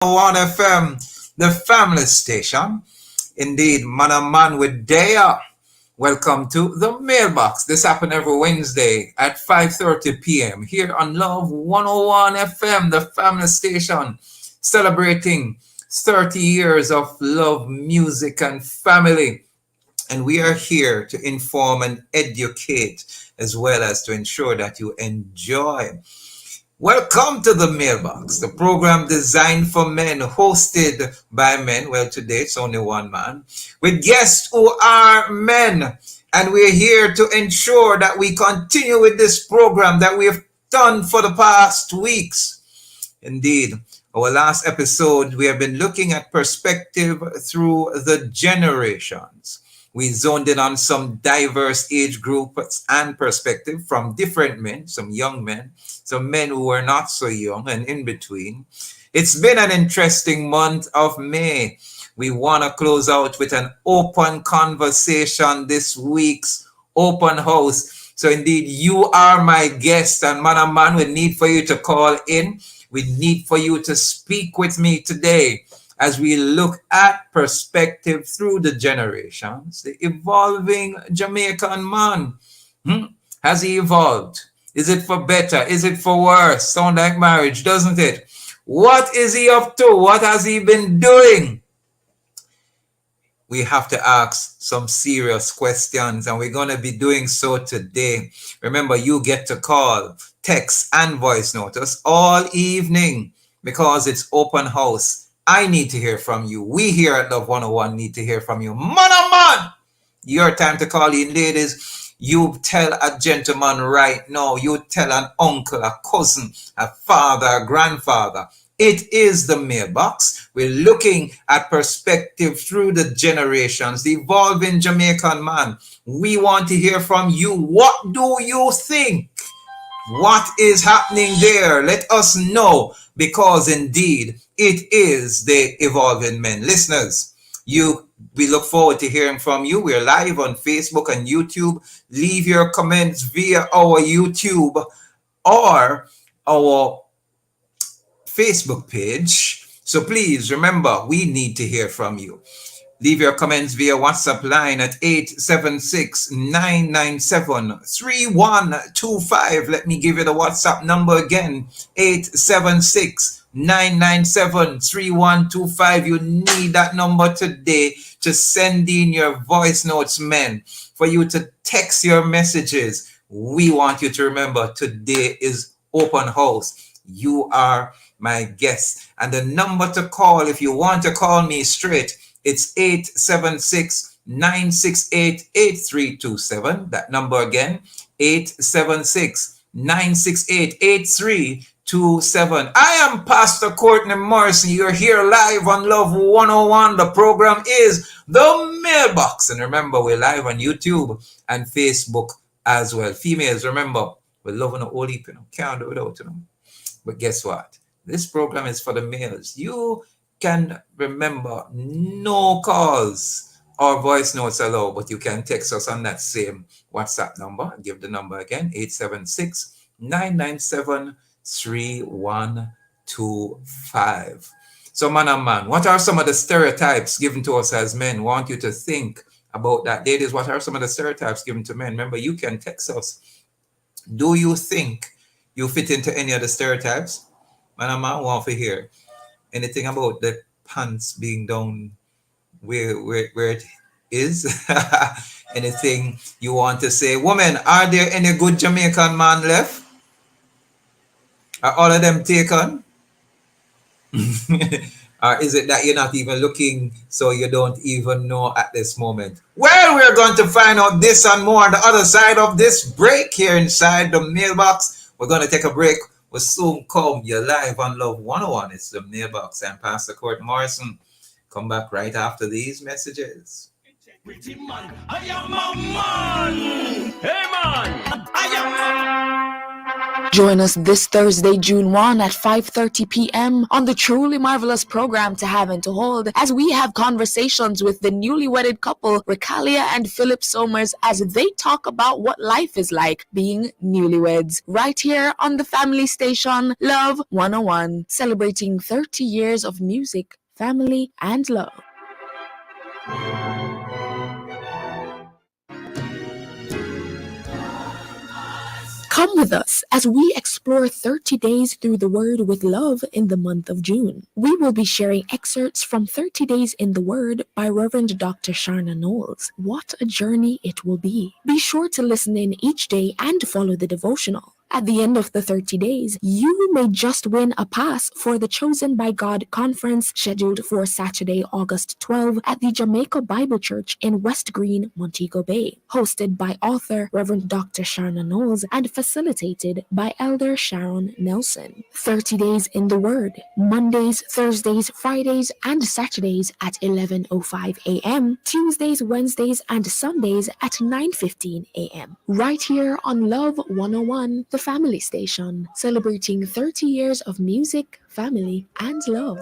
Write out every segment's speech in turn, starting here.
101 FM, the family station. Indeed, man and man with Daya. Welcome to the mailbox. This happens every Wednesday at 5:30 p.m. here on Love 101 FM, the family station, celebrating 30 years of love, music, and family. And we are here to inform and educate as well as to ensure that you enjoy. Welcome to the Mailbox, the program designed for men, hosted by men. Well, today it's only one man, with guests who are men. And we're here to ensure that we continue with this program that we have done for the past weeks. Indeed, our last episode, we have been looking at perspective through the generations. We zoned in on some diverse age groups and perspective from different men, some young men, some men who were not so young, and in between. It's been an interesting month of May. We want to close out with an open conversation this week's open house. So indeed, you are my guest, and man, we need for you to call in. We need for you to speak with me today as we look at perspective through the generations, the evolving Jamaican man. Has he evolved? Is it for better? Is it for worse? Sound like marriage, doesn't it? What is he up to? What has he been doing? We have to ask some serious questions, and we're going to be doing so today. Remember, you get to call, text, and voice note us all evening because it's open house. I need to hear from you. We here at Love 101 need to hear from you. Man, your time to call in, ladies. You tell a gentleman right now. You tell an uncle, a cousin, a father, a grandfather. It is the mailbox. We're looking at perspective through the generations, the evolving Jamaican man. We want to hear from you. What do you think? What is happening there? Let us know, because indeed it is the evolving men. Listeners, we look forward to hearing from you. We're live on Facebook and YouTube. Leave your comments via our YouTube or our Facebook page. So please remember, we need to hear from you. Leave your comments via WhatsApp line at 876-997-3125. Let me give you the WhatsApp number again, 876-997-3125. You need that number today to send in your voice notes, men, for you to text your messages. We want you to remember, today is open house. You are my guest. And the number to call, if you want to call me straight, it's 876-968-8327. That number again, 876-968-8327. I am Pastor Courtney Morrison. You're here live on Love 101. The program is The Mailbox. And remember, we're live on YouTube and Facebook as well. Females, remember, we're loving a whole heap, can't do it without them. But guess what? This program is for the males. You can remember, no calls or voice notes allowed, but you can text us on that same WhatsApp number. Give the number again, 876-997-3125. So man, what are some of the stereotypes given to us as men? Want you to think about that. Ladies, what are some of the stereotypes given to men? Remember, you can text us. Do you think you fit into any of the stereotypes? Man, want to hear anything about the pants being down where it is. Anything you want to say? Women, are there any good Jamaican man left? Are all of them taken? Or is it that you're not even looking, so you don't even know at this moment? Well, we're going to find out this and more on the other side of this break here inside the mailbox. We're going to take a break. We'll soon come. You're live on Love 101. It's the mailbox. I'm Pastor Court Morrison. Come back right after these messages. Pretty man, I am a man. Hey man, I am. Join us this Thursday, June 1 at 5:30 p.m. on the truly marvelous program To Have and to Hold as we have conversations with the newly wedded couple, Rekalia and Philip Somers, as they talk about what life is like being newlyweds. Right here on the family station, Love 101, celebrating 30 years of music, family, and love. Come with us as we explore 30 days through the Word with love in the month of June. We will be sharing excerpts from 30 Days in the Word by Reverend Dr. Sharna Knowles. What a journey it will be. Be sure to listen in each day and follow the devotional. At the end of the 30 days, you may just win a pass for the Chosen by God conference scheduled for Saturday, August 12 at the Jamaica Bible Church in West Green, Montego Bay, hosted by author Reverend Dr. Sharna Knowles and facilitated by Elder Sharon Nelson. 30 days in the Word, Mondays, Thursdays, Fridays, and Saturdays at 11:05 a.m., Tuesdays, Wednesdays, and Sundays at 9:15 a.m. Right here on Love 101, the family station, celebrating 30 years of music, family, and love.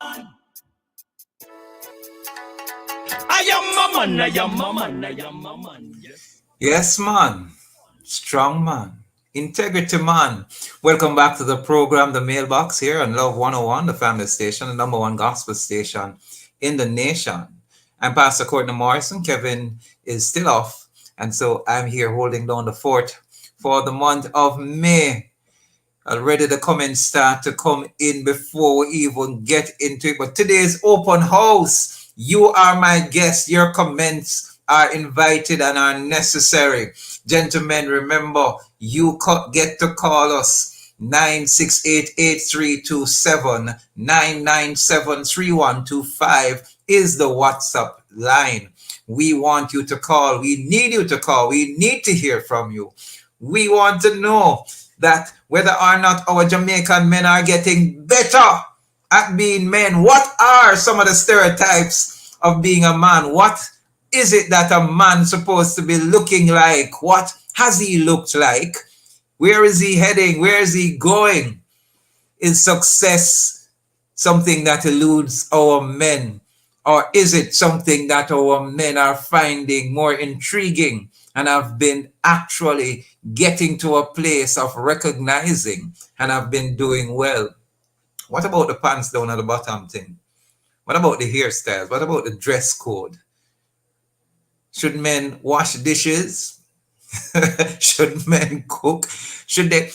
I am a man, I am a man, I am a man. Yes, man. Strong man. Integrity man. Welcome back to the program, The Mailbox, here on Love 101, the family station, the number one gospel station in the nation. I'm Pastor Courtney Morrison. Kevin is still off, and so I'm here holding down the fort for the month of May. Already the comments start to come in before we even get into it. But today's open house. You are my guest. Your comments are invited and are necessary. Gentlemen, remember, you get to call us 968-8327, 997-3125 is the WhatsApp line. We want you to call. We need you to call. We need to hear from you. We want to know that whether or not our Jamaican men are getting better at being men. What are some of the stereotypes of being a man? What is it that a man supposed to be looking like? What has he looked like? Where is he heading? Where is he going? Is success something that eludes our men? Or is it something that our men are finding more intriguing and have been actually getting to a place of recognizing and have been doing well? What about the pants down at the bottom thing? What about the hairstyles? What about the dress code? Should men wash dishes? Should men cook? Should they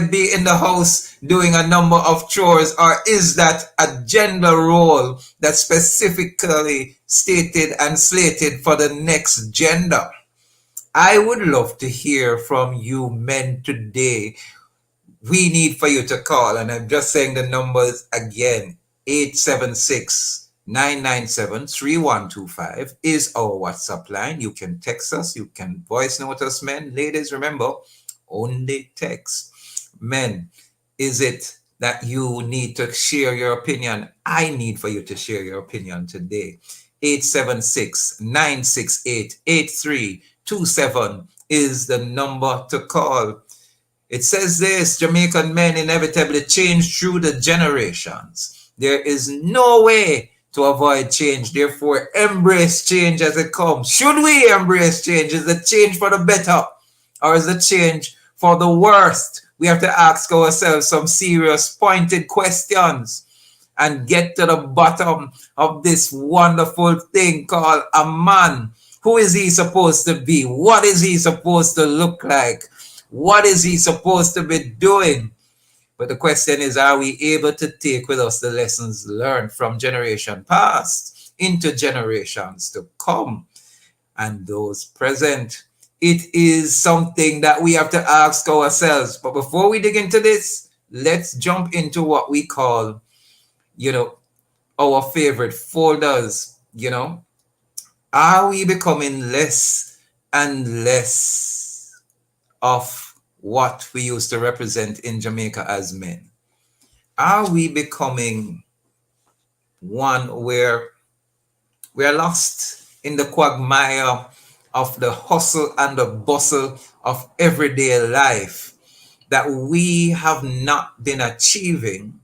be in the house doing a number of chores, or is that a gender role that's specifically stated and slated for the next gender? I would love to hear from you men today. We need for you to call, and I'm just saying the numbers again. 876-997-3125 is our WhatsApp line. You can text us, you can voice note us, men. Ladies, remember, only text. Men, is it that you need to share your opinion? I need for you to share your opinion today. 876-968-8327 is the number to call. It says this: Jamaican men inevitably change through the generations. There is no way to avoid change. Therefore, embrace change as it comes. Should we embrace change? Is the change for the better, or is the change for the worst? We have to ask ourselves some serious, pointed questions and get to the bottom of this wonderful thing called a man. Who is he supposed to be? What is he supposed to look like? What is he supposed to be doing? But the question is, are we able to take with us the lessons learned from generation past into generations to come and those present? It is something that we have to ask ourselves. But before we dig into this, let's jump into what we call, our favorite folders. Are we becoming less and less of what we used to represent in Jamaica as men? Are we becoming one where we are lost in the quagmire of the hustle and the bustle of everyday life, that we have not been achieving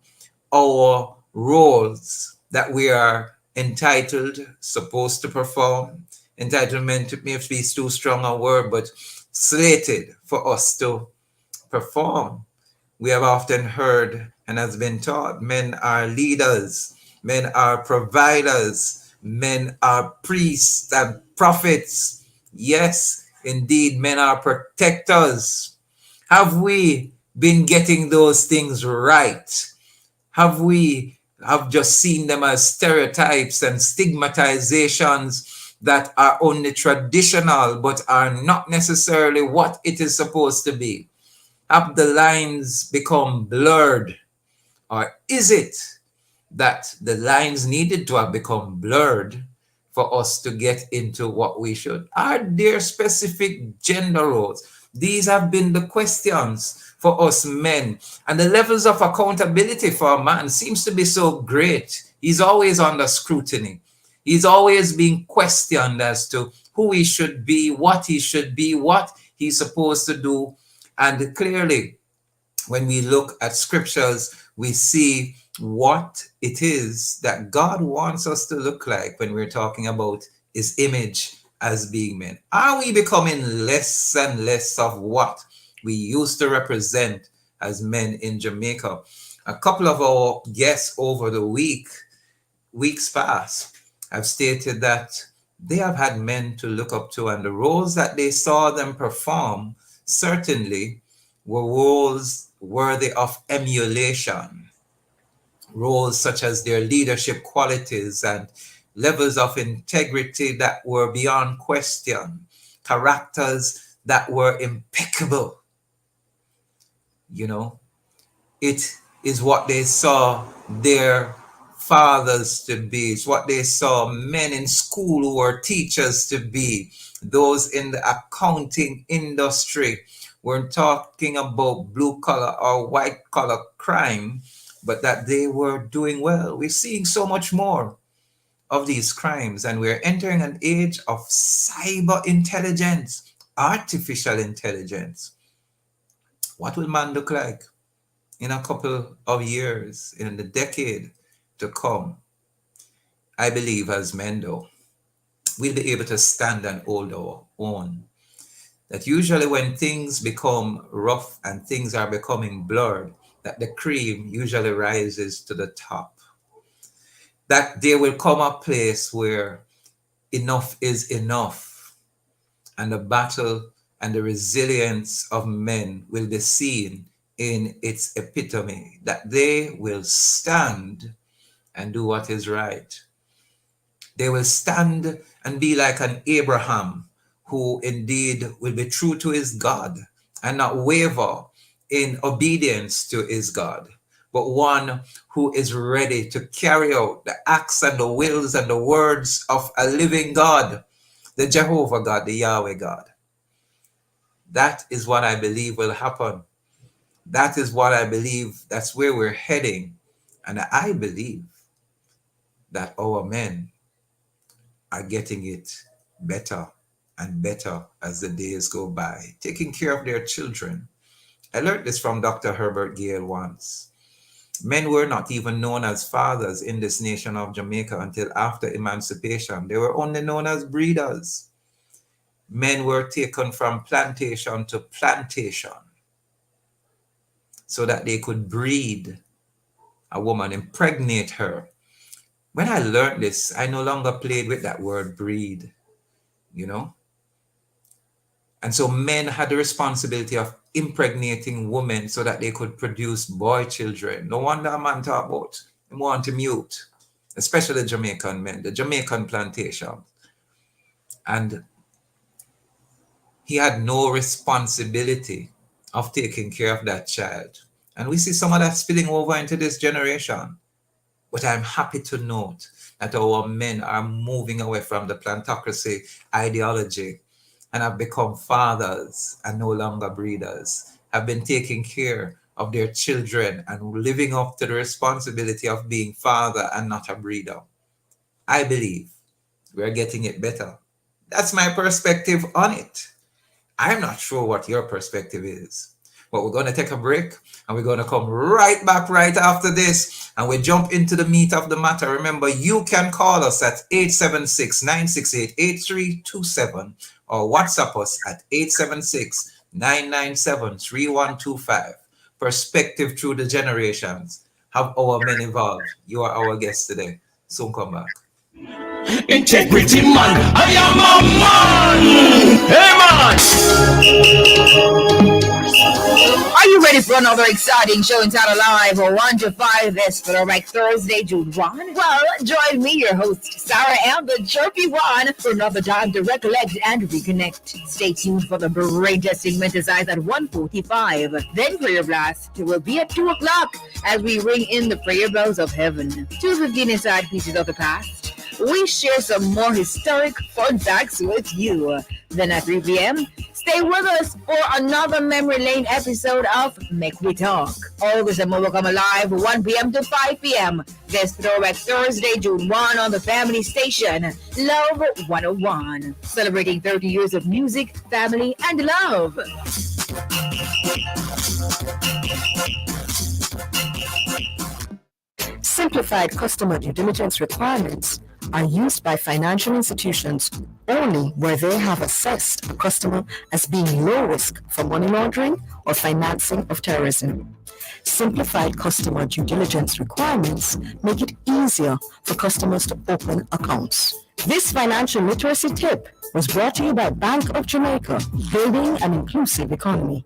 our roles that we are entitled, supposed to perform. Entitlement may be too strong a word, but slated for us to perform. We have often heard and has been taught men are leaders, men are providers, men are priests and prophets. Yes, indeed, men are protectors. Have we been getting those things right? Have we have just seen them as stereotypes and stigmatizations that are only traditional but are not necessarily what it is supposed to be? Have the lines become blurred? Or is it that the lines needed to have become blurred for us to get into what we should? Are there specific gender roles? These have been the questions for us men. And the levels of accountability for a man seems to be so great. He's always under scrutiny. He's always being questioned as to who he should be, what he's supposed to do. And clearly, when we look at scriptures, we see what it is that God wants us to look like when we're talking about his image as being men. Are we becoming less and less of what we used to represent as men in Jamaica? A couple of our guests over the weeks past, have stated that they have had men to look up to, and the roles that they saw them perform certainly were roles worthy of emulation, roles such as their leadership qualities and levels of integrity that were beyond question, characters that were impeccable. You know, it is what they saw their fathers to be. It's what they saw men in school who were teachers to be. Those in the accounting industry. Weren't talking about blue collar or white collar crime, but that they were doing well. We're seeing so much more of these crimes, and we're entering an age of cyber intelligence, artificial intelligence. What will man look like in a couple of years, in the decade to come? I believe as men, though, we'll be able to stand and hold our own. That usually when things become rough and things are becoming blurred, that the cream usually rises to the top. That there will come a place where enough is enough, and the battle and the resilience of men will be seen in its epitome, that they will stand and do what is right. They will stand and be like an Abraham, who indeed will be true to his God and not waver in obedience to his God, but one who is ready to carry out the acts and the wills and the words of a living God, the Jehovah God, the Yahweh God. That is what I believe will happen. That is what I believe, that's where we're heading. And I believe that our men are getting it better and better as the days go by, taking care of their children. I learned this from Dr. Herbert Gale once. Men were not even known as fathers in this nation of Jamaica until after emancipation. They were only known as breeders. Men were taken from plantation to plantation so that they could breed a woman, impregnate her. When I learned this, I no longer played with that word breed, you know? And so men had the responsibility of impregnating women so that they could produce boy children. No wonder a man talk about him want to mute, especially the Jamaican men, the Jamaican plantation. And he had no responsibility of taking care of that child. And we see some of that spilling over into this generation. But I'm happy to note that our men are moving away from the plantocracy ideology and have become fathers and no longer breeders, have been taking care of their children and living up to the responsibility of being father and not a breeder. I believe We're getting it better. That's my perspective on it. I'm not sure what your perspective is. But we're going to take a break and we're going to come right back right after this and we jump into the meat of the matter. Remember, you can call us at 876-968-8327 or WhatsApp us at 876-997-3125. Perspective through the generations. Have our men evolved? You are our guest today. Soon come back. Integrity man, I am a man. Hey Are you ready for another exciting show entitled Live or 1 to 5 this Throwback Thursday, June 1? Well, join me, your host, Sarah, and the Chirpy One for another time to recollect and reconnect. Stay tuned for the brain testing exercise at 1:45. Then Prayer Blast will be at 2 o'clock as we ring in the prayer bells of heaven. 2:15 inside pieces of the past. We share some more historic fun facts with you. Then at 3 p.m., stay with us for another Memory Lane episode of Make We Talk. All this and more will come alive 1 p.m. to 5 p.m. This Throwback Thursday, June 1 on the family station, Love 101. Celebrating 30 years of music, family, and love. Simplified customer due diligence requirements are used by financial institutions only where they have assessed a customer as being low risk for money laundering or financing of terrorism. Simplified customer due diligence requirements make it easier for customers to open accounts. This financial literacy tip was brought to you by Bank of Jamaica, building an inclusive economy.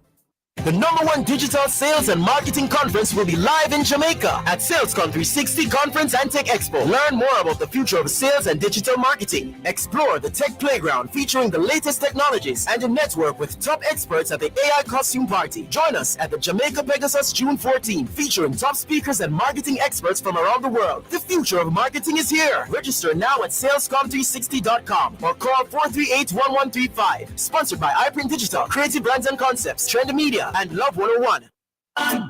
The #1 digital sales and marketing conference will be live in Jamaica at SalesCon 360 Conference and Tech Expo. Learn more about the future of sales and digital marketing. Explore the tech playground featuring the latest technologies and network with top experts at the AI costume party. Join us at the Jamaica Pegasus June 14, featuring top speakers and marketing experts from around the world. The future of marketing is here. Register now at salescom360.com or call 438-1135. Sponsored by iPrint Digital, Creative Brands and Concepts, Trend Media, and Love 101. I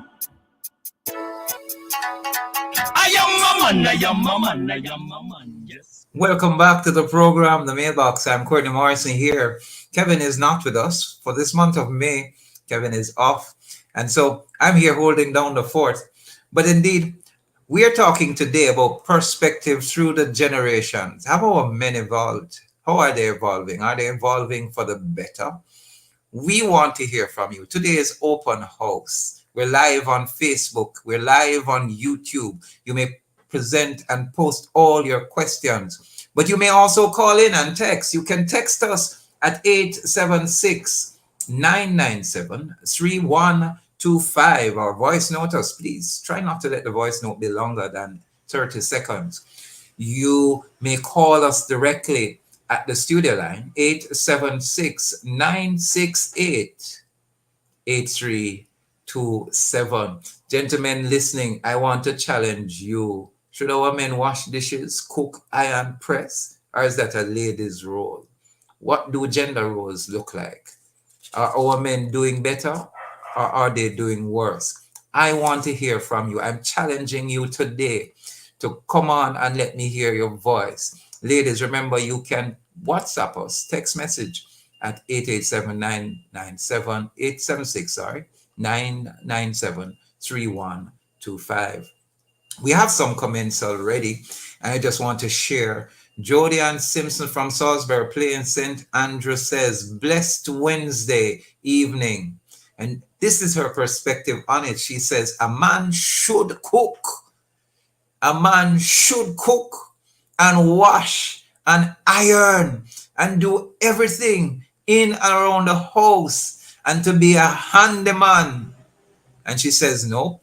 am a man, I am a man, I am a man, yes. Welcome back to the program, The Mailbox. I'm Courtney Morrison here. Kevin is not with us for this month of May. Kevin is off. And so I'm here holding down the fort. But indeed, we are talking today about perspective through the generations. Have our men evolved? How are they evolving? Are they evolving for the better? We want to hear from you. Today is open house. We're live on Facebook. We're live on YouTube. You may present and post all your questions, but you may also call in and text. You can text us at 876-997-3125 or voice note us, please. Try not to let the voice note be longer than 30 seconds. You may call us directly at the studio line, 876-968-8327. Gentlemen listening, I want to challenge you. Should our men wash dishes, cook, iron, press, or is that a lady's role? What do gender roles look like? Are our men doing better or are they doing worse? I want to hear from you. I'm challenging you today to come on and let me hear your voice. Ladies, remember you can WhatsApp us, text message at 897-997-3125. We have some comments already, and I just want to share. Jody Ann Simpson from Salisbury Plain, St. Andrew says, blessed Wednesday evening. And this is her perspective on it. She says, a man should cook. A man should cook and wash and iron and do everything in and around the house and to be a handyman. And she says, no,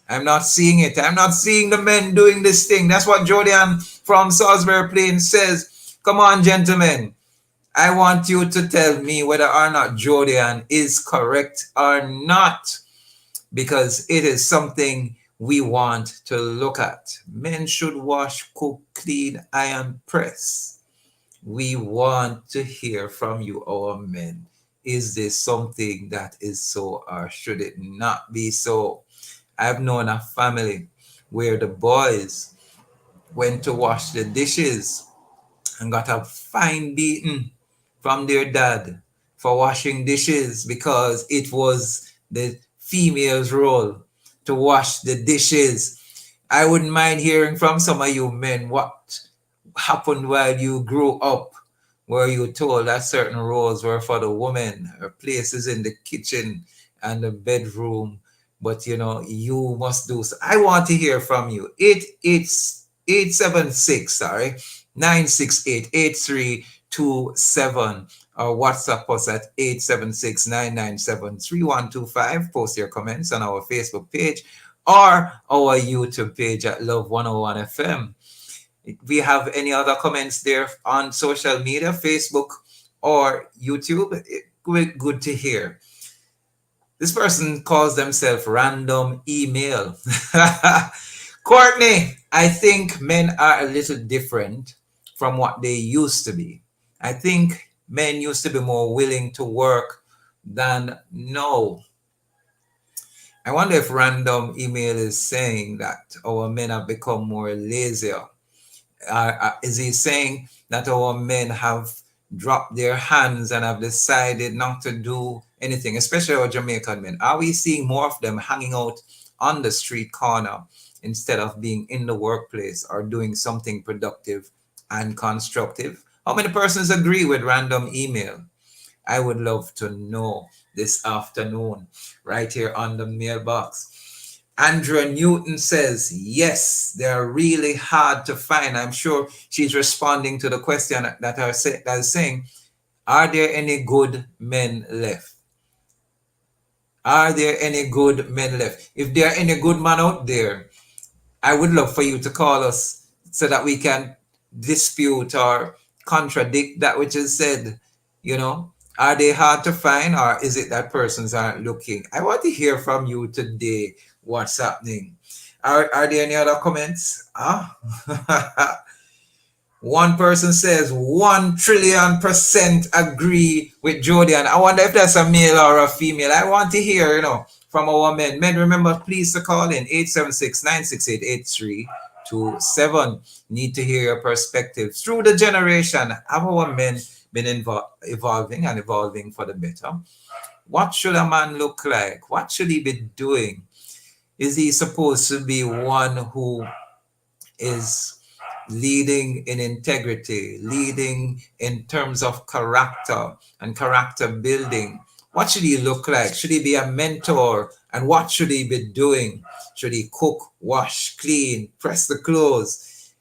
I'm not seeing it. I'm not seeing the men doing this thing. That's what Jodian from Salisbury Plain says. Come on, gentlemen. I want you to tell me whether or not Jodian is correct or not, because it is something we want to look at. Men should wash, cook, clean, iron, press. We want to hear from you, our men. Is this something that is so, or should it not be so? I've known a family where the boys went to wash the dishes and got a fine beating from their dad for washing dishes because it was the female's role to wash the dishes. I wouldn't mind hearing from some of you men what happened while you grew up, where you told that certain roles were for the woman, her place is in the kitchen and the bedroom, but you must do so. I want to hear from you. It's 876, sorry, 968-8327, or WhatsApp us at 876-997-3125. Post your comments on our Facebook page or our YouTube page at Love 101 FM. We have any other comments there on social media, Facebook or YouTube? Good to hear. This person calls themselves Random Email. Courtney, I think men are a little different from what they used to be. I think men used to be more willing to work than now. I wonder if Random Email is saying that our men have become more lazier. Is he saying that our men have dropped their hands and have decided not to do anything, especially our Jamaican men? Are we seeing more of them hanging out on the street corner instead of being in the workplace or doing something productive and constructive? How many persons agree with Random Email? I would love to know this afternoon right here on the mailbox. Andrea Newton says, yes, they're really hard to find. I'm sure she's responding to the question that is saying, are there any good men left? Are there any good men left? If there are any good men out there, I would love for you to call us so that we can dispute or contradict that which is said. Are they hard to find, or is it that persons aren't looking? I want to hear from you today. What's happening? Are there any other comments? One person says 1,000,000,000% agree with Jodian. I wonder if that's a male or a female. I want to hear, from our men. Men, remember, please to call in 876-968-8327. Need to hear your perspective. Through the generation, have our men been evolving and evolving for the better? What should a man look like? What should he be doing? Is he supposed to be one who is leading in integrity, leading in terms of character and character building? What should he look like? Should he be a mentor? And what should he be doing? Should he cook, wash, clean, press the clothes?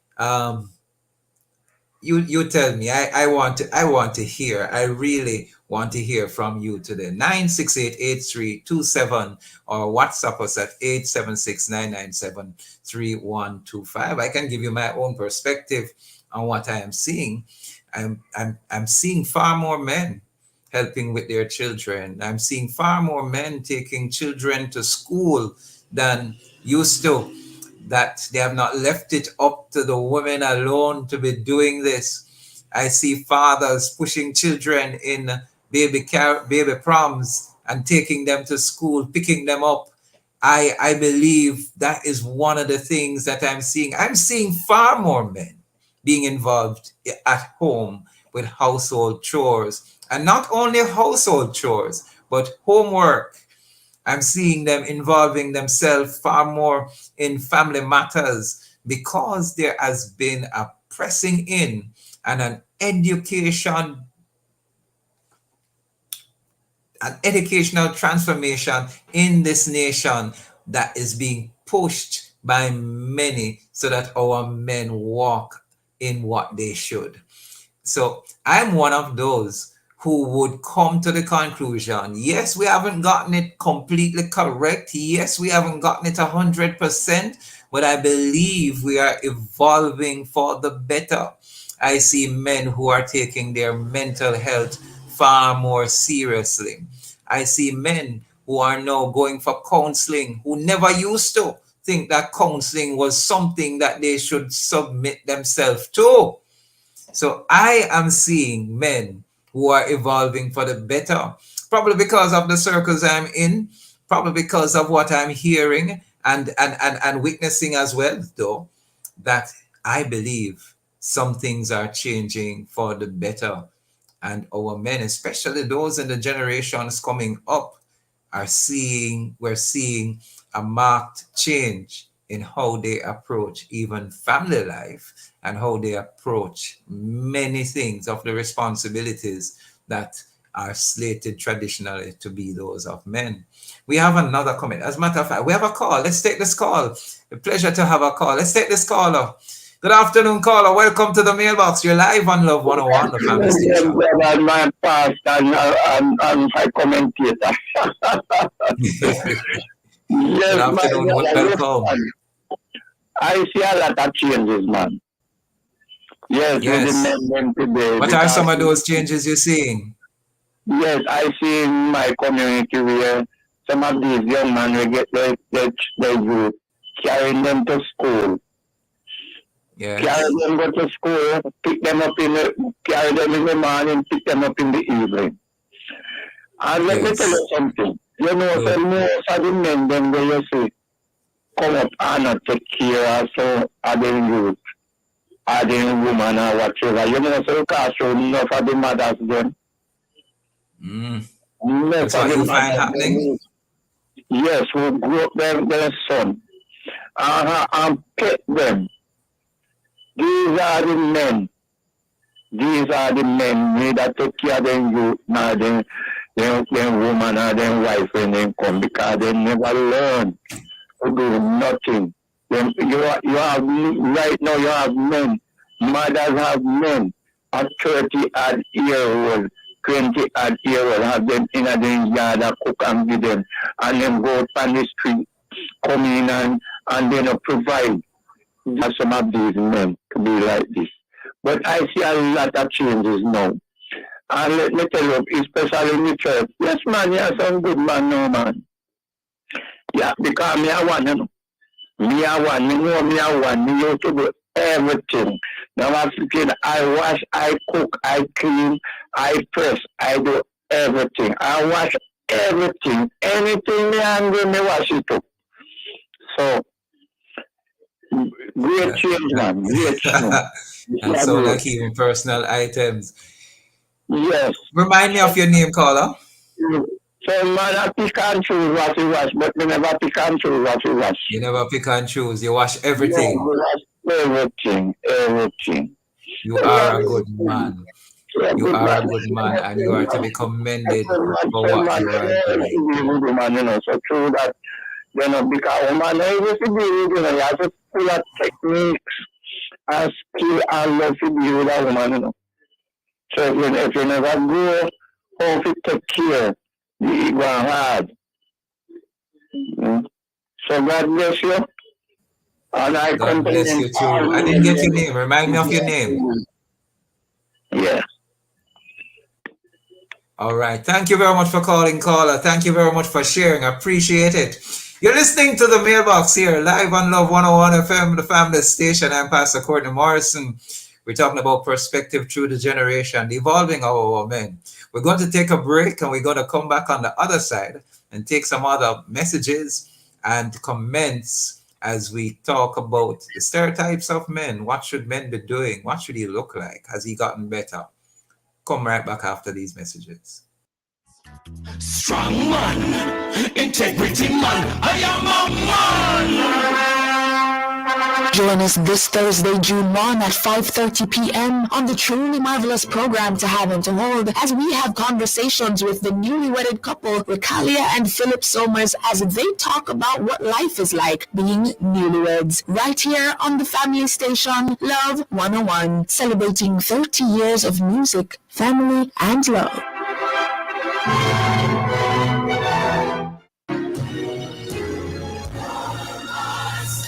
You tell me. I want to hear. I really want to hear from you today. 968-8327 or WhatsApp us at 876-997-3125. I can give you my own perspective on what I am seeing. I'm seeing far more men helping with their children. I'm seeing far more men taking children to school than used to. That they have not left it up to the women alone to be doing this. I see fathers pushing children in baby proms and taking them to school, picking them up. I believe that is one of the things that I'm seeing. I'm seeing far more men being involved at home with household chores, and not only household chores, but homework. I'm seeing them involving themselves far more in family matters because there has been a pressing in and an educational transformation in this nation that is being pushed by many so that our men walk in what they should. So I'm one of those who would come to the conclusion, yes, we haven't gotten it completely correct. Yes, we haven't gotten it 100%, but I believe we are evolving for the better. I see men who are taking their mental health far more seriously. I see men who are now going for counseling, who never used to think that counseling was something that they should submit themselves to. So I am seeing men who are evolving for the better, probably because of the circles I'm in, probably because of what I'm hearing and witnessing as well, though, that I believe some things are changing for the better. And our men, especially those in the generations coming up, we're seeing a marked change in how they approach even family life and how they approach many things of the responsibilities that are slated traditionally to be those of men. We have another comment. As a matter of fact, we have a call. Let's take this call. A pleasure to have a call. Let's take this caller. Good afternoon, caller. Welcome to the mailbox. You're live on Love 101, the family station. Brother, my pastor and my commentator. Good Yes, my afternoon. brother, Welcome. I see a lot of changes, man. Yes, with the Yes. men today. What are some Because, of those changes you're seeing? yes, I see in my community where some of these young men will get their youth, carrying them to school. Yes. Carry them go to school, carry them in the morning, pick them up in the evening. And let me tell Yes. you something. You know, Good. so most of the men them where you see come up and not take care of so of the youth, of the woman or whatever. You know, so because so enough of the mothers them. Mm. Enough That's of what the you find mothers happening? them. Yes, who grew up their son. And pet them. These are the men. These are the men neither take care of them youth nor them woman or them wife when they come because they never learn to do nothing. You have right now you have men, mothers have men at 30 odd year old, 20 odd year old have them in the yard and cook and give them and then go out on the street, come in and then provide. Just some of these men to be like this. But I see a lot of changes now. And let me tell you, especially in the church, yes, man, you're some good man, no, man. Yeah, because me, I want, you know. Me, I want, me know me, I want, me used to do everything. Now, I'm thinking, I wash, I cook, I clean, I press, I do everything. I wash everything. Anything me angry, me wash it too. So, great change, man. Great change. And so like even personal items. Yes. Remind me of your name, caller. So man, I pick and choose what you wash, but me never pick and choose what you wash. You never pick and choose. You wash Yeah, everything. we wash everything. You are a good man. You are a good man and you are to be commended for what you are doing. Man, you know, so true that, you know, because woman is to be with, you know, you have to full of techniques and skill and love to be with a woman, you know. So if you never go how to take care, you go hard. So God bless you. And I God bless you too. I didn't get your name. Remind me of your name. Yeah. All right. Thank you very much for calling, caller. Thank you very much for sharing. I appreciate it. You're listening to the mailbox here, live on Love 101 FM, the family station. I'm Pastor Courtney Morrison. We're talking about perspective through the generation, evolving our men. We're going to take a break and we're going to come back on the other side and take some other messages and comments as we talk about the stereotypes of men. What should men be doing? What should he look like? Has he gotten better? Come right back after these messages. Strong man, integrity man, I am a man. Join us this Thursday, June 1 at 5:30 p.m. on the truly marvelous program To Have and to Hold as we have conversations with the newly wedded couple, Rekalia and Philip Somers, as they talk about what life is like being newlyweds. Right here on the family station, Love 101, celebrating 30 years of music, family, and love.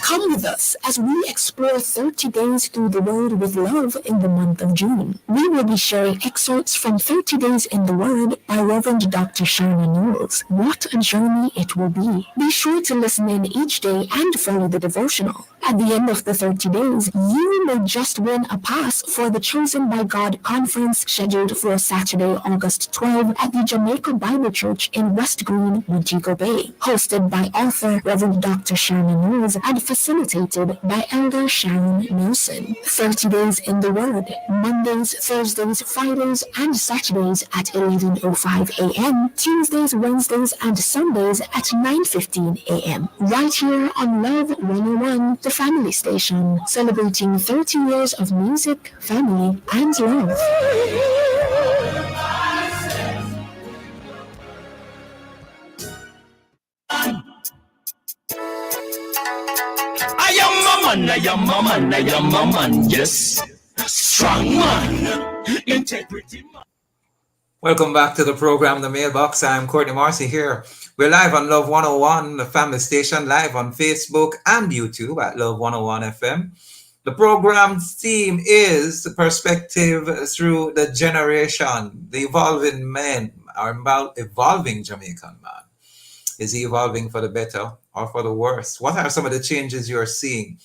Come with us as we explore 30 days through the Word with love in the month of June. We will be sharing excerpts from 30 Days in the Word by Reverend Dr. Shauna Newells. What a journey it will be. Be sure to listen in each day and follow the devotional. At the end of the 30 days, you may just win a pass for the Chosen by God conference scheduled for Saturday, August 12 at the Jamaica Bible Church in West Green, Montego Bay, hosted by author Reverend Dr. Sharon Mills and facilitated by Elder Sharon Nelson. 30 days in the Word, Mondays, Thursdays, Fridays, and Saturdays at 11:05 a.m., Tuesdays, Wednesdays, and Sundays at 9:15 a.m. Right here on Love 101, the family station, celebrating 30 years of music, family, and love. I am a man, I am a man, yes. Strong man, integrity man. Welcome back to the program, The Mailbox. I'm Courtney Marcy here. We're live on Love 101, the family station, live on Facebook and YouTube at Love 101 FM. The program theme is Perspective Through the Generation. The evolving man, or evolving Jamaican man. Is he evolving for the better or for the worse? What are some of the changes you're seeing?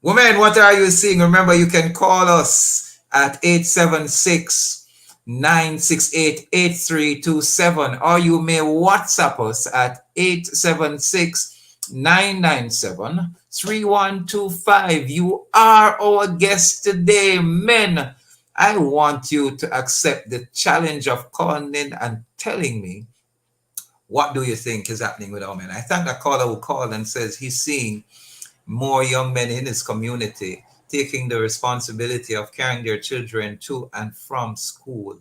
Women, what are you seeing? Remember, you can call us at 876-968-8327, or you may WhatsApp us at 876-997-3125. You are our guest today, men. I want you to accept the challenge of calling in and telling me, what do you think is happening with our men? I thank that caller who called and says he's seeing more young men in his community taking the responsibility of carrying their children to and from school.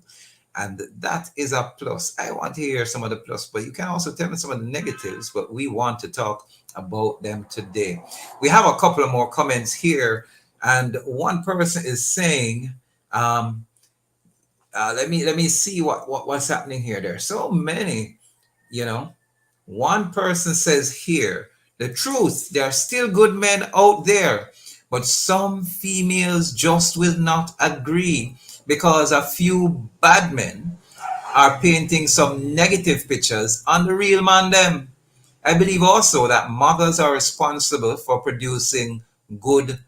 And that is a plus. I want to hear some of the plus, but you can also tell me some of the negatives, but we want to talk about them today. We have a couple of more comments here, and one person is saying, let me see what's happening here. There are so many. One person says here, the truth, there are still good men out there, but some females just will not agree because a few bad men are painting some negative pictures on the real man them. I believe also that mothers are responsible for producing good,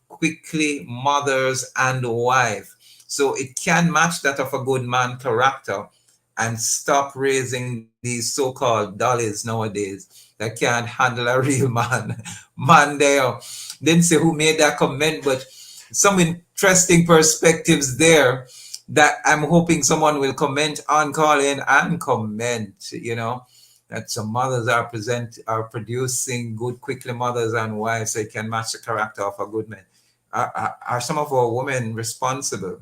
quickly mothers and wife. So it can match that of a good man character and stop raising these so-called dollies nowadays that can't handle a real man. Man, there didn't say who made that comment, but some interesting perspectives there that I'm hoping someone will comment on, call in and comment, that some mothers are producing good, quickly mothers and wives so it can match the character of a good man. Are some of our women responsible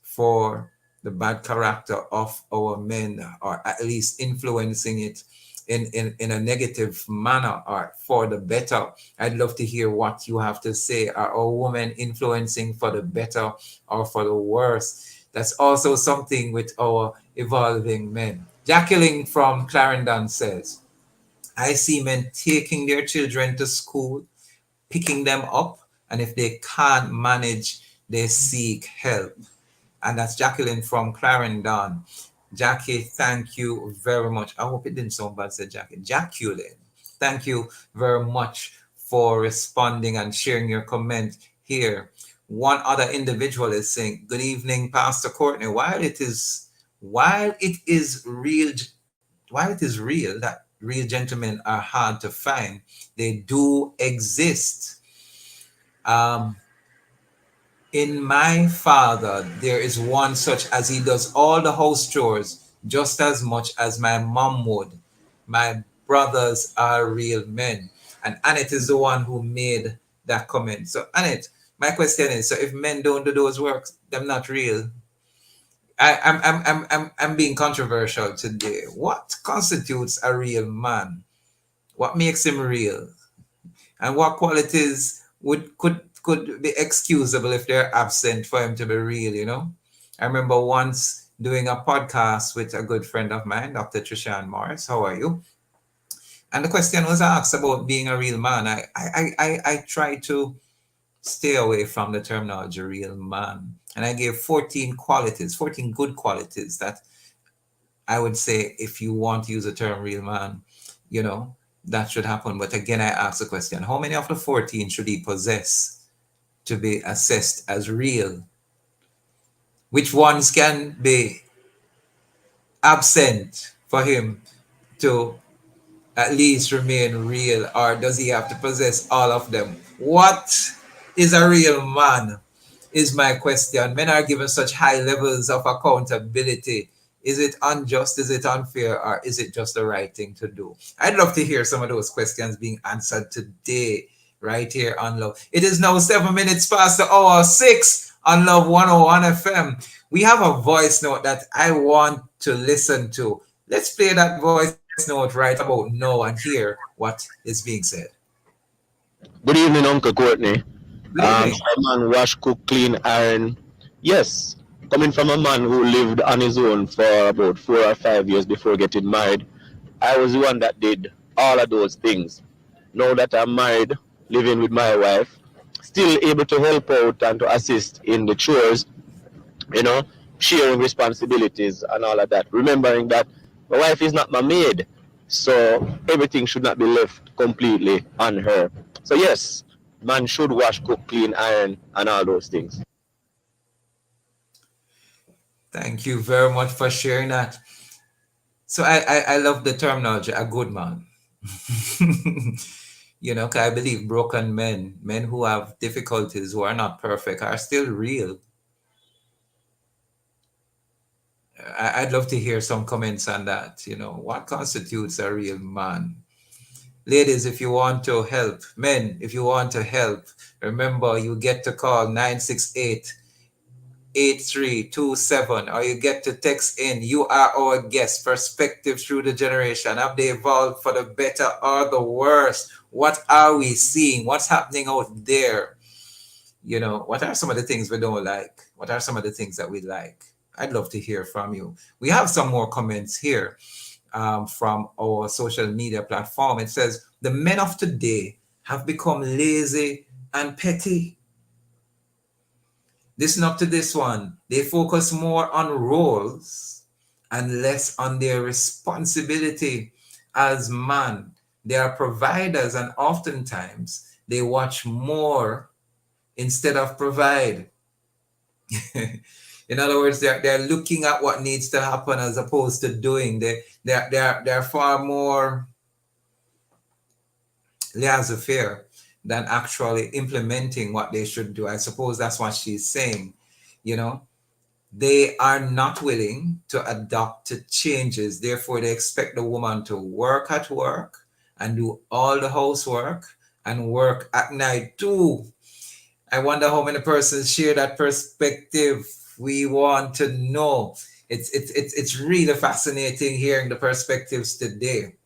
for the bad character of our men, or at least influencing it in a negative manner or for the better? I'd love to hear what you have to say. Are our women influencing for the better or for the worse? That's also something with our evolving men. Jacqueline from Clarendon says, I see men taking their children to school, picking them up, and if they can't manage, they seek help. And that's Jacqueline from Clarendon. Jackie, thank you very much. I hope it didn't sound bad, said Jackie. Jacqueline, thank you very much for responding and sharing your comment here. One other individual is saying, good evening, Pastor Courtney. While it is real that real gentlemen are hard to find, they do exist. In my father, there is one such as he does all the house chores just as much as my mom would. My brothers are real men. And Annette is the one who made that comment. So Annette, my question is, so if men don't do those works, they're not real. I'm being controversial today. What constitutes a real man? What makes him real? And what qualities could be excusable if they're absent for him to be real, I remember once doing a podcast with a good friend of mine, Dr. Trishan Morris. How are you? And the question was asked about being a real man. I try to stay away from the terminology real man. And I gave 14 good qualities that I would say if you want to use the term real man, that should happen. But again, I ask the question, how many of the 14 should he possess to be assessed as real? Which ones can be absent for him to at least remain real, or does he have to possess all of them? What is a real man? Is my question. Men are given such high levels of accountability. Is it unjust? Is it unfair? Or is it just the right thing to do? I'd love to hear some of those questions being answered today, right here on Love. It is now 7 minutes past the hour 6 on Love 101 FM. We have a voice note that I want to listen to. Let's play that voice note right about now and hear what is being said. Good evening, Uncle Courtney. Good evening. Man, wash, cook, clean, iron. Yes, coming from a man who lived on his own for about 4 or 5 years before getting married, I was the one that did all of those things. Now that I'm married, living with my wife, still able to help out and to assist in the chores, you know, sharing responsibilities and all of that. Remembering that my wife is not my maid, so everything should not be left completely on her. So yes, man should wash, cook, clean, iron, and all those things. Thank you very much for sharing that. So I love the terminology, a good man. You know, 'cause I believe broken men, men who have difficulties, who are not perfect, are still real. I'd love to hear some comments on that. You know, what constitutes a real man? Ladies, if you want to help, men, if you want to help, remember you get to call 968 8327, or you get to text in. You are our guest. Perspective through the generation. Have they evolved for the better or the worse? What are we seeing? What's happening out there? You know, what are some of the things we don't like? What are some of the things that we like? I'd love to hear from you. We have some more comments here from our social media platform. It says, the men of today have become lazy and petty. Listen up to this one. They focus more on roles and less on their responsibility as man. They are providers, and oftentimes they watch more instead of provide. In other words, they're looking at what needs to happen as opposed to doing. They're far more laissez-faire than actually implementing what they should do. I suppose that's what she's saying. You know, they are not willing to adapt to changes. Therefore, they expect the woman to work at work and do all the housework and work at night too. I wonder how many persons share that perspective. We want to know. It's really fascinating hearing the perspectives today.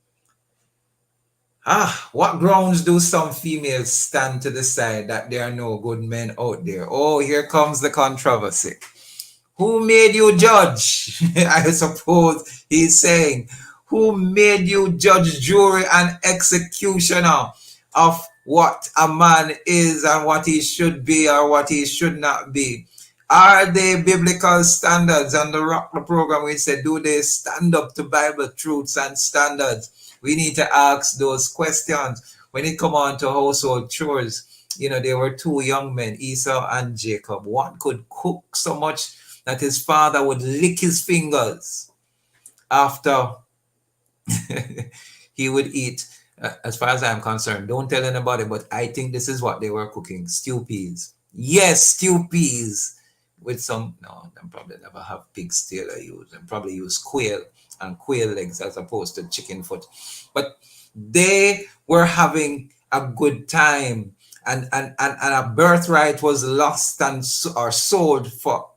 What grounds do some females stand to decide that there are no good men out there? Oh, here comes the controversy. Who made you judge? I suppose he's saying, who made you judge, jury, and executioner of what a man is and what he should be or what he should not be? Are they biblical standards? On the Rock the program, we said, do they stand up to Bible truths and standards? We need to ask those questions. When it come on to household chores, you know, there were two young men, Esau and Jacob. One could cook so much that his father would lick his fingers after he would eat. As far as I'm concerned, don't tell anybody, but I think this is what they were cooking: stew peas. Yes, stew peas with some, no, they probably never have pig stew I use. They probably use quail and quail legs as opposed to chicken foot. But they were having a good time, and a birthright was lost and or sold for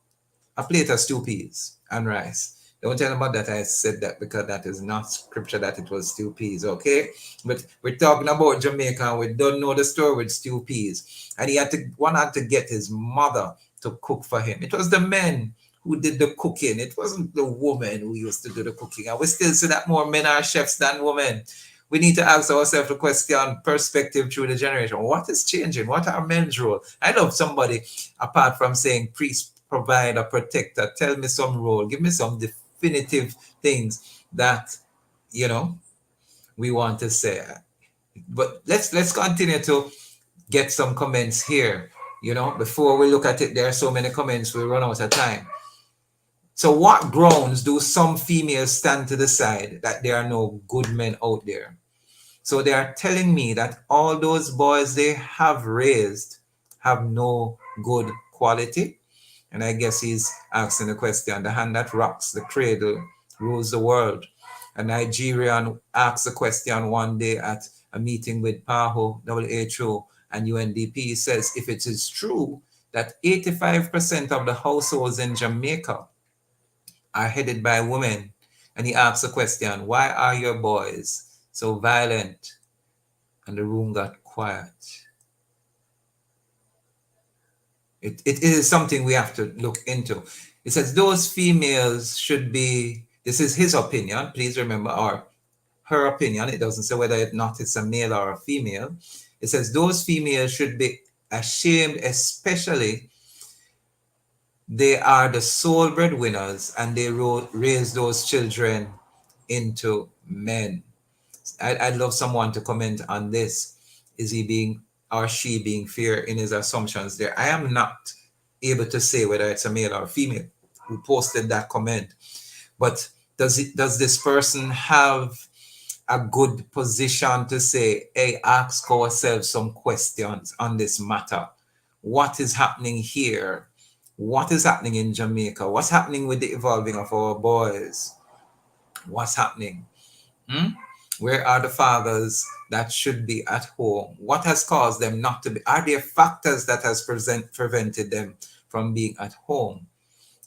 a plate of stew peas and rice. Don't tell about that I said that, because that is not scripture that it was stew peas, okay? But we're talking about Jamaica, and we don't know the story with stew peas. And one had to get his mother to cook for him. It was the men who did the cooking. It wasn't the woman who used to do the cooking. And we still see that more men are chefs than women. We need to ask ourselves the question, perspective through the generation. What is changing? What are men's role? I love somebody, apart from saying priest, provider, protector, tell me some role. Give me some definitive things that, you know, we want to say. But let's continue to get some comments here. Before we look at it, there are so many comments, we run out of time. So what grounds do some females stand to the side that there are no good men out there? So they are telling me that all those boys they have raised have no good quality. And I guess he's asking the question, the hand that rocks the cradle rules the world. A Nigerian asked the question one day at a meeting with PAHO, WHO, and UNDP. He says, if it is true that 85% of the households in Jamaica are headed by women, and he asks the question, why are your boys so violent? And the room got quiet. It is something we have to look into. It says those females should be, this is his opinion, please remember, or her opinion. It doesn't say whether or not it's a male or a female. It says those females should be ashamed, especially they are the sole breadwinners and they raise those children into men. I'd love someone to comment on this. Is he being or she being fair in his assumptions there? I am not able to say whether it's a male or a female who posted that comment. But does this person have a good position to say, hey, ask ourselves some questions on this matter? What is happening here? What is happening in Jamaica? What's happening with the evolving of our boys? What's happening? Where are the fathers that should be at home? What has caused them not to be? Are there factors that has prevented them from being at home?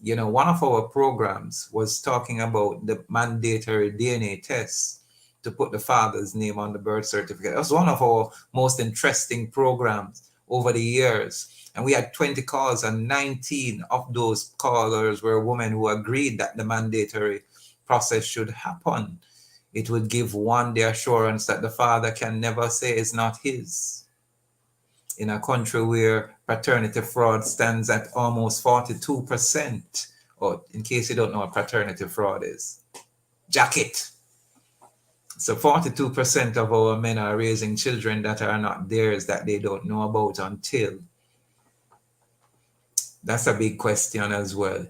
One of our programs was talking about the mandatory DNA tests to put the father's name on the birth certificate. It was one of our most interesting programs over the years. And we had 20 calls, and 19 of those callers were women who agreed that the mandatory process should happen. It would give one the assurance that the father can never say it's not his. In a country where paternity fraud stands at almost 42%, or in case you don't know what paternity fraud is, jacket. So 42% of our men are raising children that are not theirs, that they don't know about until. That's a big question as well.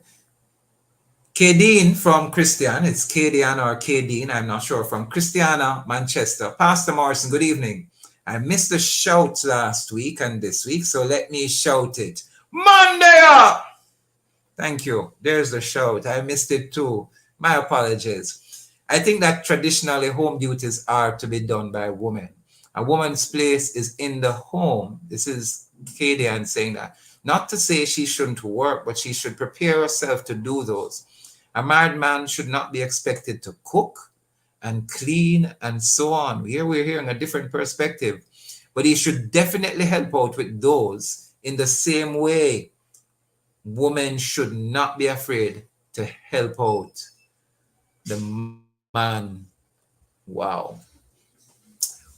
Kadeen from Christian, it's Kadian or Kadeen, I'm not sure, from Christiana, Manchester. Pastor Morrison, good evening. I missed the shout last week and this week, so let me shout it. Monday up! Thank you. There's the shout. I missed it too. My apologies. I think that traditionally home duties are to be done by women. A woman's place is in the home. This is Kadian saying that. Not to say she shouldn't work, but she should prepare herself to do those. A married man should not be expected to cook and clean and so on. Here we're hearing a different perspective, but he should definitely help out with those in the same way. Women should not be afraid to help out the man. Wow.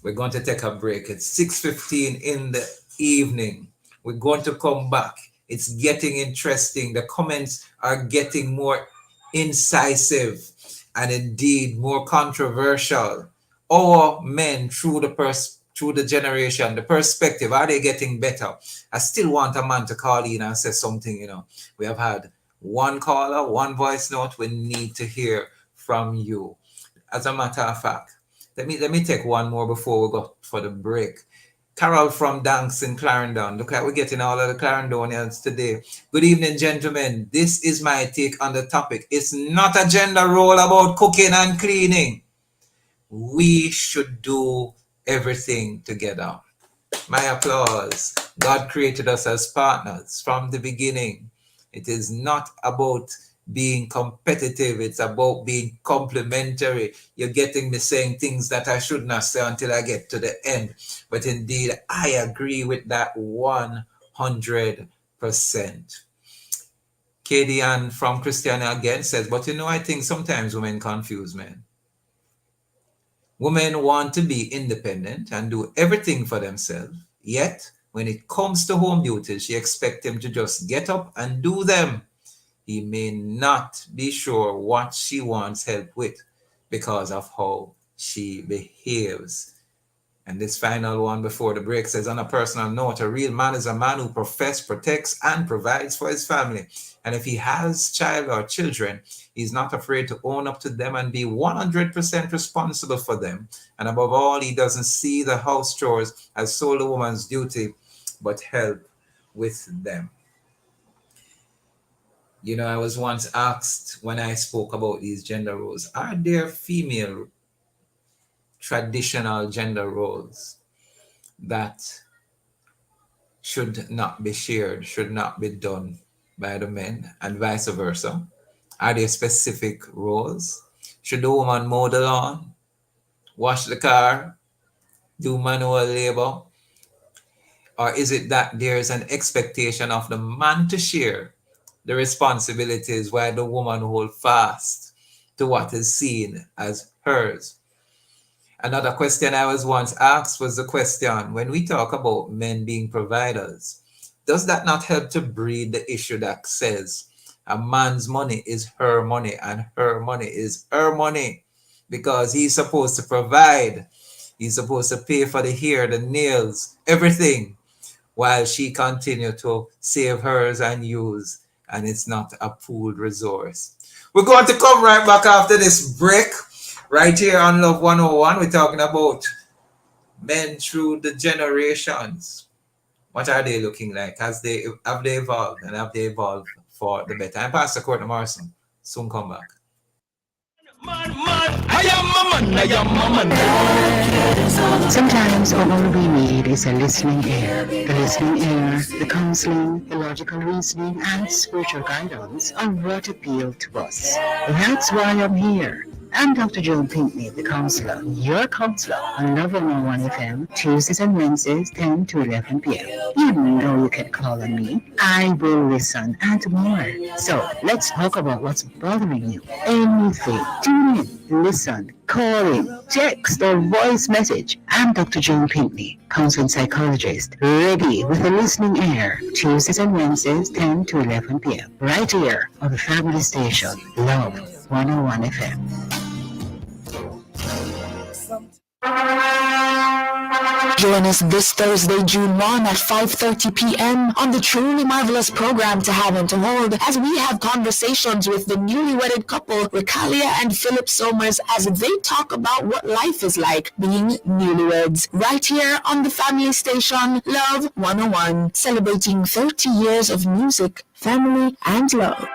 We're going to take a break. It's 6:15 in the evening. We're going to come back. It's getting interesting. The comments are getting more incisive and indeed more controversial. Our men through the generation, the perspective, are they getting better? I still want a man to call in and say something. We have had one caller, one voice note. We need to hear from you. As a matter of fact, let me take one more before we go for the break. Carol from Danks in Clarendon. Look at, we're getting all of the Clarendonians today. Good evening, gentlemen. This is my take on the topic. It's not a gender role about cooking and cleaning. We should do everything together. My applause. God created us as partners from the beginning. It is not about being competitive. It's about being complementary. You're getting me saying things that I should not say until I get to the end. But indeed, I agree with that 100%. Katie Ann from Christiana again says, but I think sometimes women confuse men. Women want to be independent and do everything for themselves. Yet, when it comes to home duties, she expects him to just get up and do them. He may not be sure what she wants help with because of how she behaves. And this final one before the break says, on a personal note, a real man is a man who professes, protects, and provides for his family. And if he has child or children, he's not afraid to own up to them and be 100% responsible for them. And above all, he doesn't see the house chores as sole the woman's duty, but help with them. You know, I was once asked when I spoke about these gender roles, are there female traditional gender roles that should not be shared, should not be done by the men, and vice versa? Are there specific roles? Should the woman mow the lawn, wash the car, do manual labor? Or is it that there's an expectation of the man to share the responsibilities while the woman hold fast to what is seen as hers? Another question I was once asked was the question, when we talk about men being providers, does that not help to breed the issue that says a man's money is her money and her money is her money? Because he's supposed to provide, he's supposed to pay for the hair, the nails, everything, while she continue to save hers and use, and it's not a pooled resource. We're going to come right back after this break. Right here on Love 101, we're talking about men through the generations. What are they looking like? Have they evolved, and have they evolved for the better? I'm Pastor Courtney Morrison. Soon come back. Sometimes all we need is a listening ear. The listening ear, the counseling, the logical reasoning, and spiritual guidance of what appeal to us. That's why I'm here. I'm Dr. Joan Pinkney, the counselor, your counselor on Love 101 FM, Tuesdays and Wednesdays, 10 to 11 p.m. You know you can call on me. I will listen and more. So let's talk about what's bothering you. Anything. Tune in, listen, call in, text or voice message. I'm Dr. Joan Pinkney, counseling psychologist, ready with a listening ear. Tuesdays and Wednesdays, 10 to 11 p.m. Right here on the family station, Love 101 FM. Join us this Thursday, June 1 at 5:30 p.m. on the truly marvelous program To Have and to Hold, as we have conversations with the newly wedded couple, Ricalia and Philip Somers, as they talk about what life is like being newlyweds. Right here on the family station, Love 101, celebrating 30 years of music, family, and love.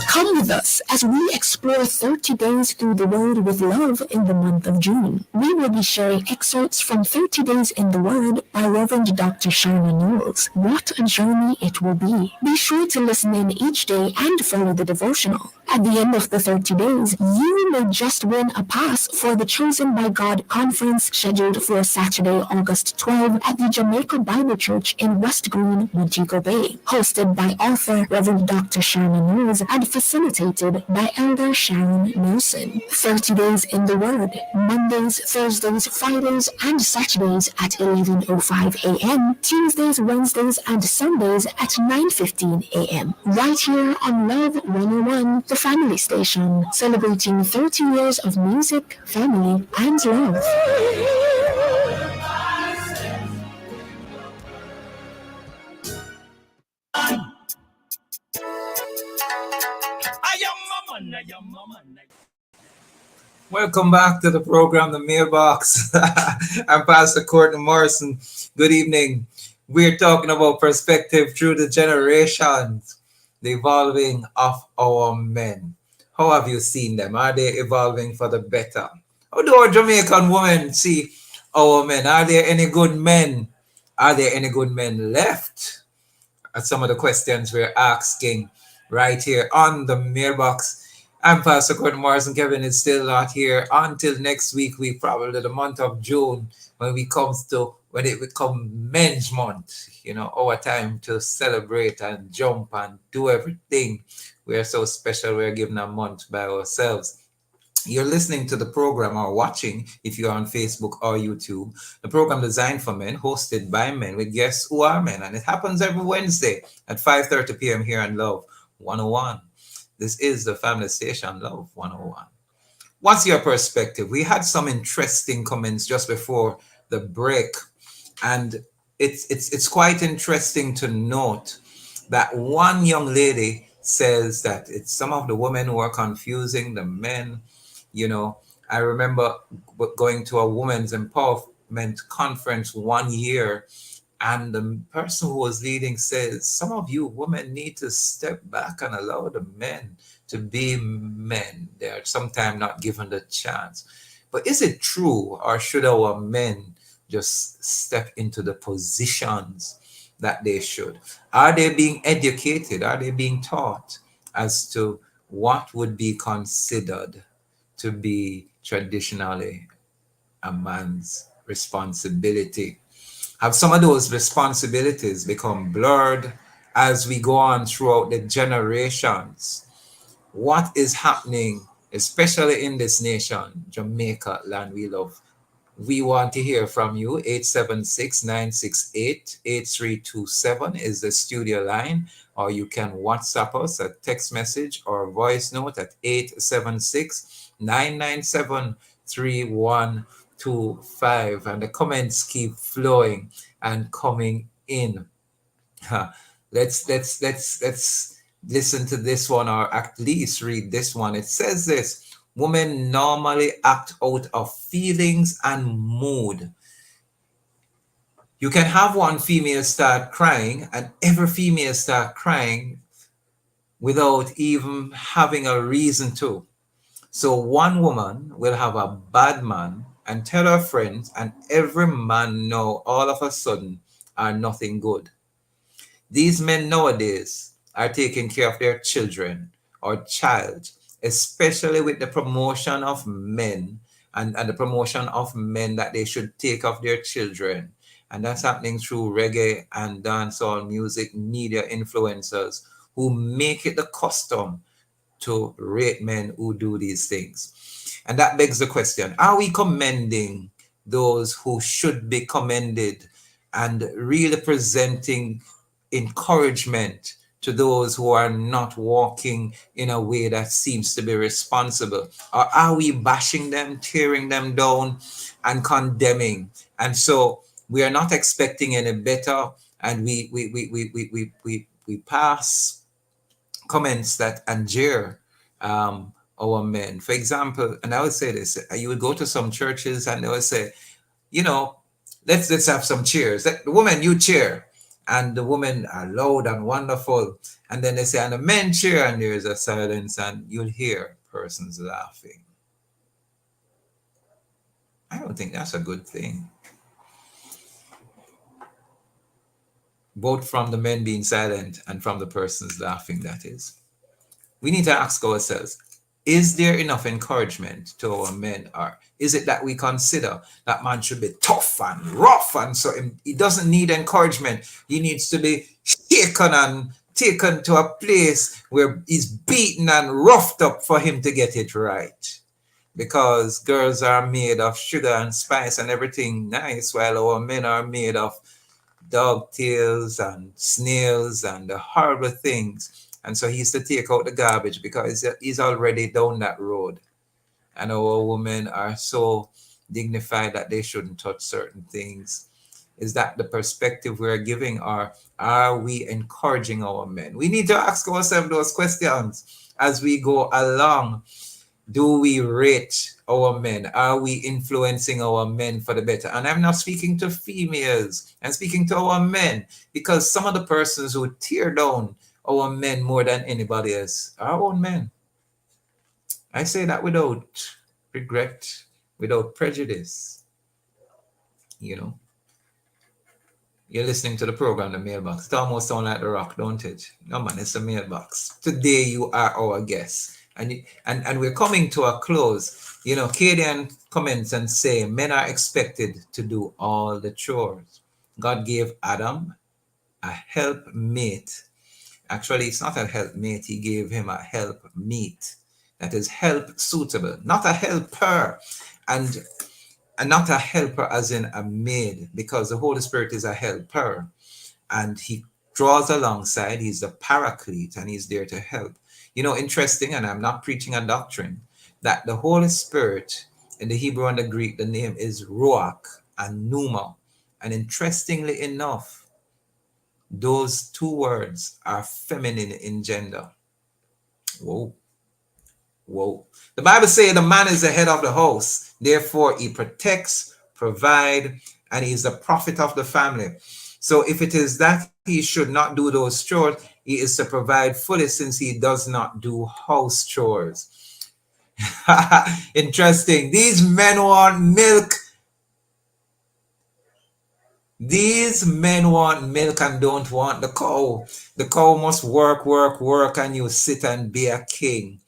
Come with us as we explore 30 days through the Word with love in the month of June. We will be sharing excerpts from 30 Days in the Word by Reverend Dr. Shauna Knowles. What a journey it will be. Be sure to listen in each day and follow the devotional. At the end of the 30 days, you may just win a pass for the Chosen by God conference scheduled for Saturday, August 12 at the Jamaica Bible Church in West Green, Montego Bay. Hosted by author Reverend Dr. Shauna Knowles and facilitated by Elder Sharon Nelson. 30 Days in the Word, Mondays, Thursdays, Fridays, and Saturdays at 11:05 a.m., Tuesdays, Wednesdays, and Sundays at 9:15 a.m. Right here on Love 101, the family station, celebrating 30 years of music, family, and love. Welcome back to the program, The Mailbox. I'm Pastor Courtney Morrison. Good evening. We're talking about perspective through the generations, the evolving of our men. How have you seen them? Are they evolving for the better? How do our Jamaican women see our men? Are there any good men? Are there any good men left? That's some of the questions we're asking right here on the mailbox. I'm Pastor Courtney Morrison. Kevin is still not here until next week. We probably the month of June when it becomes Men's Month. You know, our time to celebrate and jump and do everything. We are so special. We're given a month by ourselves. You're listening to the program or watching if you're on Facebook or YouTube. The program designed for men, hosted by men with guests who are men, and it happens every Wednesday at 5:30 p.m. here on Love 101. This is the family station, Love 101. What's your perspective? We had some interesting comments just before the break, and it's quite interesting to note that one young lady says that it's some of the women who are confusing the men. You know, I remember going to a women's empowerment conference one year, and the person who was leading says, some of you women need to step back and allow the men to be men. They're sometimes not given the chance. But is it true, or should our men just step into the positions that they should? Are they being educated? Are they being taught as to what would be considered to be traditionally a man's responsibility? Have some of those responsibilities become blurred as we go on throughout the generations? What is happening, especially in this nation, Jamaica, land we love? We want to hear from you. 876-968-8327 is the studio line, or you can WhatsApp us a text message or voice note at 876-997-3125. And the comments keep flowing and coming in. Let's listen to this one, or at least read this one. It says this: women normally act out of feelings and mood. You can have one female start crying and every female start crying without even having a reason to. So one woman will have a bad man and tell her friends, and every man know all of a sudden are nothing good. These men nowadays are taking care of their children or child, especially with the promotion of men, and the promotion of men that they should take of their children. And that's happening through reggae and dancehall music, media influencers who make it the custom to rate men who do these things. And that begs the question, are we commending those who should be commended and really presenting encouragement to those who are not walking in a way that seems to be responsible? Or are we bashing them, tearing them down, and condemning? And so we are not expecting any better, and we pass comments that and jeer our men. For example, and I would say this: you would go to some churches and they would say, you know, let's have some cheers. The woman, you cheer, and the women are loud and wonderful, and then they say, and the men cheer, and there is a silence, and you'll hear persons laughing. I don't think that's a good thing. Both from the men being silent and from the persons laughing, that is. We need to ask ourselves, is there enough encouragement to our men, or is it that we consider that man should be tough and rough, and so he doesn't need encouragement? He needs to be shaken and taken to a place where he's beaten and roughed up for him to get it right. Because girls are made of sugar and spice and everything nice, while our men are made of dog tails and snails and the horrible things. And so he used to take out the garbage because he's already down that road. And our women are so dignified that they shouldn't touch certain things. Is that the perspective we're giving, or are we encouraging our men? We need to ask ourselves those questions as we go along. Do we rate our men? Are we influencing our men for the better? And I'm not speaking to females, I'm speaking to our men, because some of the persons who tear down our men more than anybody else are our own men. I say that without regret, without prejudice. You know, you're listening to the program, The Mailbox. It almost sounds like The Rock, don't it? No, man, it's The Mailbox. Today you are our guest. And we're coming to a close. You know, Cadian comments and say, men are expected to do all the chores. God gave Adam a helpmate. Actually, it's not a helpmate. He gave him a help meet. that is help suitable, not a helper, and not a helper as in a maid, because the Holy Spirit is a helper and he draws alongside. He's the paraclete and he's there to help. Interesting, and I'm not preaching a doctrine, that the Holy Spirit in the Hebrew and the Greek, the name is Ruach and Pneuma. And interestingly enough, those two words are feminine in gender. Whoa. Whoa. The Bible says the man is the head of the house. Therefore, he protects, provide, and he's the prophet of the family. So if it is that he should not do those chores, he is to provide fully since he does not do house chores. Interesting. These men want milk. These men want milk and don't want the cow. The cow must work, work, work, and you sit and be a king.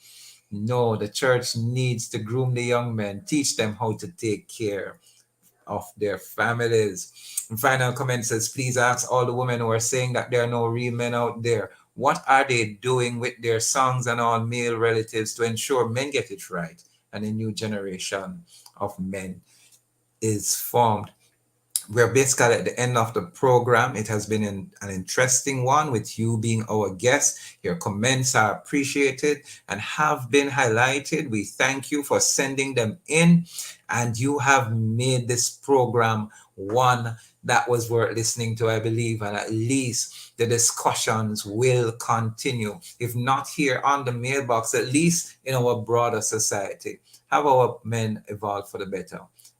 No, the church needs to groom the young men, teach them how to take care of their families. And final comment says, please ask all the women who are saying that there are no real men out there, what are they doing with their sons and all male relatives to ensure men get it right and a new generation of men is formed? We're basically at the end of the program. It has been an interesting one with you being our guest. Your comments are appreciated and have been highlighted. We thank you for sending them in, and you have made this program one that was worth listening to, I believe, and at least the discussions will continue, if not here on the mailbox, at least in our broader society. Have our men evolve for the better?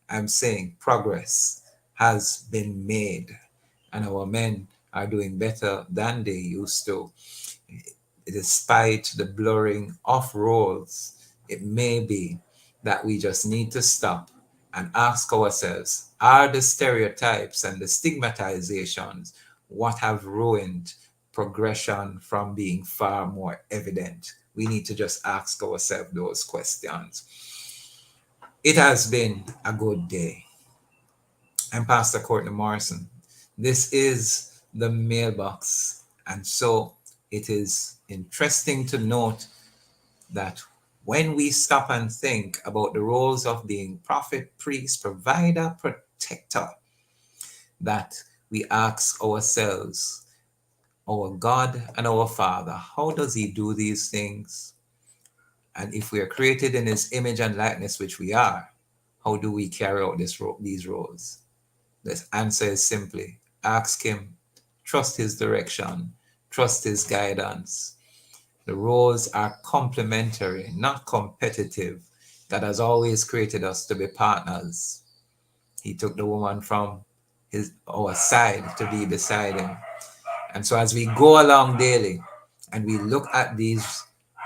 I'm saying progress has been made, and our men are doing better than they used to. Despite the blurring of roles, it may be that we just need to stop and ask ourselves, are the stereotypes and the stigmatizations what have ruined progression from being far more evident? We need to just ask ourselves those questions. It has been a good day. I'm Pastor Courtney Morrison. This is the mailbox. And so it is interesting to note that when we stop and think about the roles of being prophet, priest, provider, protector, that we ask ourselves, our God and our Father, how does he do these things? And if we are created in his image and likeness, which we are, how do we carry out these roles? The answer is simply ask him, trust his direction, trust his guidance. The roles are complementary, not competitive. God has always created us to be partners. He took the woman from our side to be beside him. And so as we go along daily and we look at these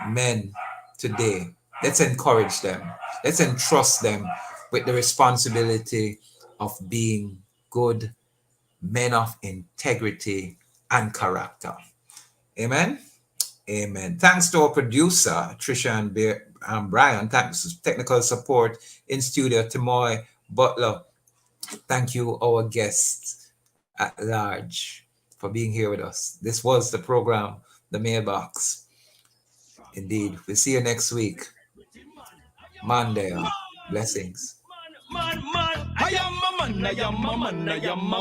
men today, let's encourage them. Let's entrust them with the responsibility of being good men of integrity and character. Amen. Amen. Thanks to our producer, Trisha and Brian. Thanks to technical support in studio, Timoy Butler. Thank you, our guests at large, for being here with us. This was the program, The Mailbox. Indeed. We'll see you next week. Monday. Blessings. Man, I am a man, I am a man, I am a